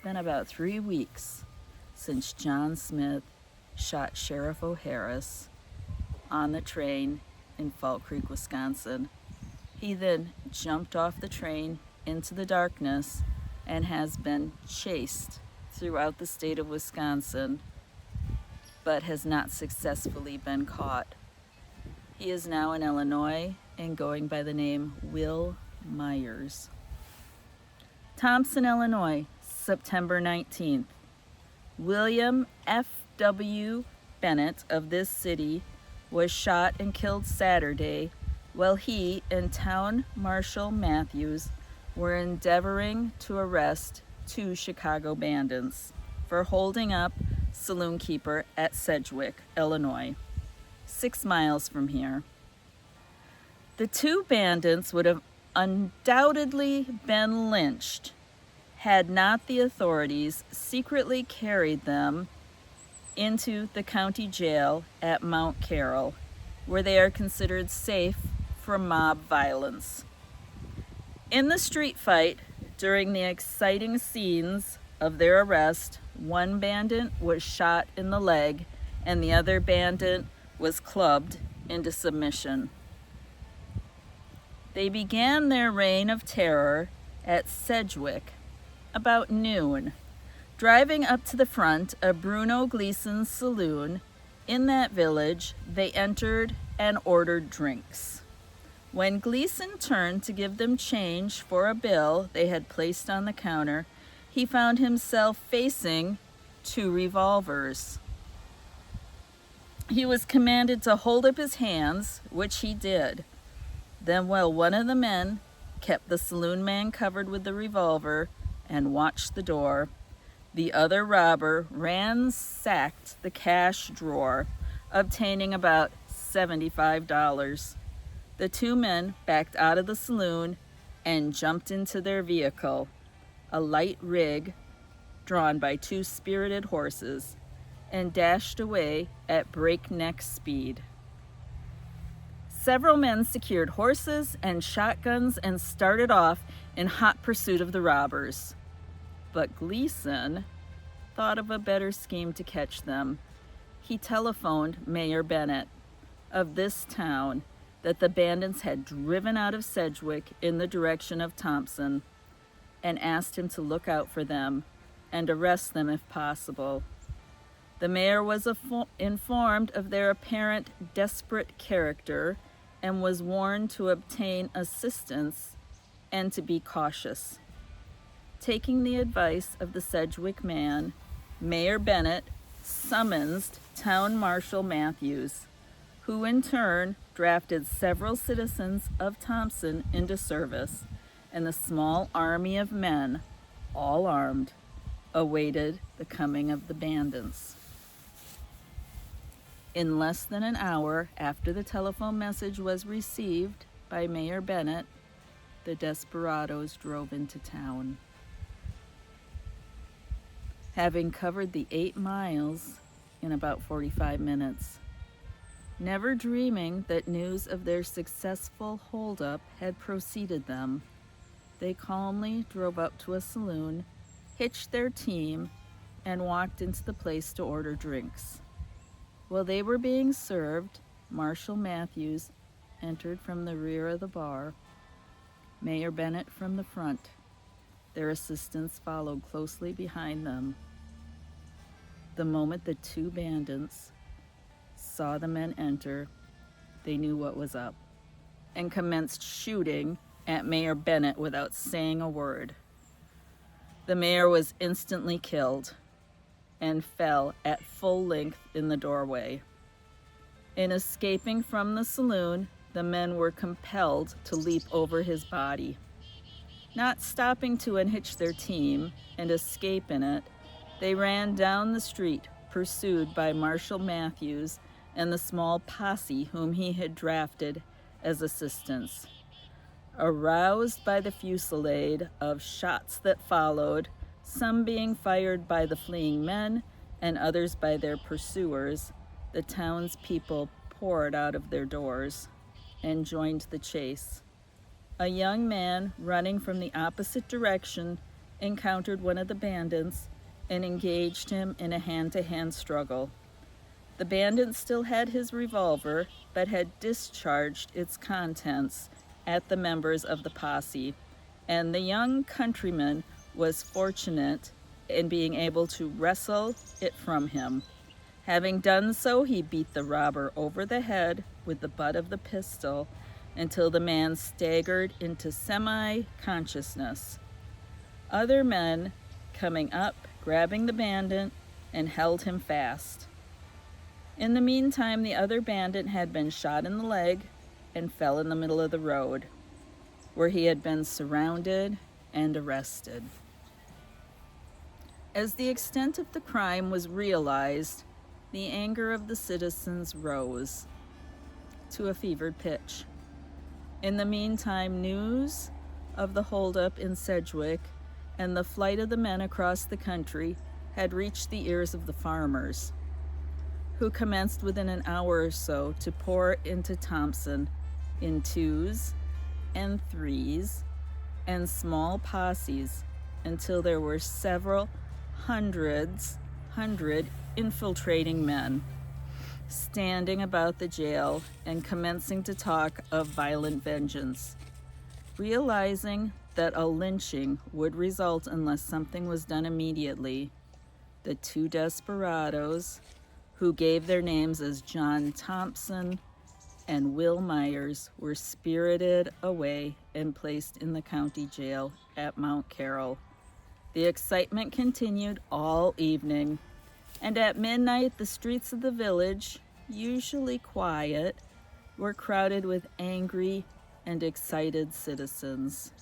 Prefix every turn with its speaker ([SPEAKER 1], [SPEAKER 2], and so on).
[SPEAKER 1] been about 3 weeks since John Smith shot Sheriff O'Harris on the train in Fall Creek, Wisconsin. He then jumped off the train into the darkness and has been chased throughout the state of Wisconsin, but has not successfully been caught. He is now in Illinois and going by the name Will Myers. Thomson, Illinois, September 19th. William F.W. Bennett of this city was shot and killed Saturday while he and Town Marshal Matthews were endeavoring to arrest 2 Chicago bandits for holding up saloon keeper at Sedgwick, Illinois, 6 miles from here. The 2 bandits would have undoubtedly been lynched had not the authorities secretly carried them into the county jail at Mount Carroll, where they are considered safe from mob violence. In the street fight during the exciting scenes of their arrest, one bandit was shot in the leg and the other bandit was clubbed into submission. They began their reign of terror at Sedgwick about noon, driving up to the front of Bruno Gleason's saloon. In that village, they entered and ordered drinks. When Gleason turned to give them change for a bill they had placed on the counter, he found himself facing 2 revolvers. He was commanded to hold up his hands, which he did. Then, while one of the men kept the saloon man covered with the revolver and watched the door, the other robber ransacked the cash drawer, obtaining about $75. The 2 men backed out of the saloon and jumped into their vehicle, a light rig drawn by 2 spirited horses, and dashed away at breakneck speed. Several men secured horses and shotguns and started off in hot pursuit of the robbers. But Gleason thought of a better scheme to catch them. He telephoned Mayor Bennett of this town that the bandits had driven out of Sedgwick in the direction of Thomson, and asked him to look out for them and arrest them if possible. The mayor was informed of their apparent desperate character and was warned to obtain assistance and to be cautious. Taking the advice of the Sedgwick man, Mayor Bennett summoned Town Marshal Matthews, who in turn drafted several citizens of Thomson into service, and the small army of men, all armed, awaited the coming of the bandits. In less than an hour after the telephone message was received by Mayor Bennett, the desperados drove into town. Having covered the 8 miles in about 45 minutes, never dreaming that news of their successful holdup had preceded them, they calmly drove up to a saloon, hitched their team, and walked into the place to order drinks. While they were being served, Marshal Matthews entered from the rear of the bar, Mayor Bennett from the front. Their assistants followed closely behind them. The moment the 2 bandits saw the men enter, they knew what was up and commenced shooting at Mayor Bennett without saying a word. The mayor was instantly killed and fell at full length in the doorway. In escaping from the saloon, the men were compelled to leap over his body. Not stopping to unhitch their team and escape in it, they ran down the street, pursued by Marshal Matthews and the small posse whom he had drafted as assistants. Aroused by the fusillade of shots that followed, some being fired by the fleeing men and others by their pursuers, the townspeople poured out of their doors and joined the chase. A young man running from the opposite direction encountered one of the bandits and engaged him in a hand-to-hand struggle. The bandit still had his revolver, but had discharged its contents at the members of the posse, and the young countryman was fortunate in being able to wrestle it from him. Having done so, he beat the robber over the head with the butt of the pistol until the man staggered into semi-consciousness. Other men coming up, grabbing the bandit, and held him fast. In the meantime, the other bandit had been shot in the leg and fell in the middle of the road, where he had been surrounded and arrested. As the extent of the crime was realized, the anger of the citizens rose to a fevered pitch. In the meantime, news of the holdup in Sedgwick and the flight of the men across the country had reached the ears of the farmers, who commenced within an hour or so to pour into Thomson in 2s and 3s and small posses until there were several hundred infiltrating men standing about the jail and commencing to talk of violent vengeance. Realizing that a lynching would result unless something was done immediately, the two desperados, who gave their names as John Thompson and Will Myers, were spirited away and placed in the county jail at Mount Carroll. The excitement continued all evening, and at midnight the streets of the village, usually quiet, were crowded with angry and excited citizens.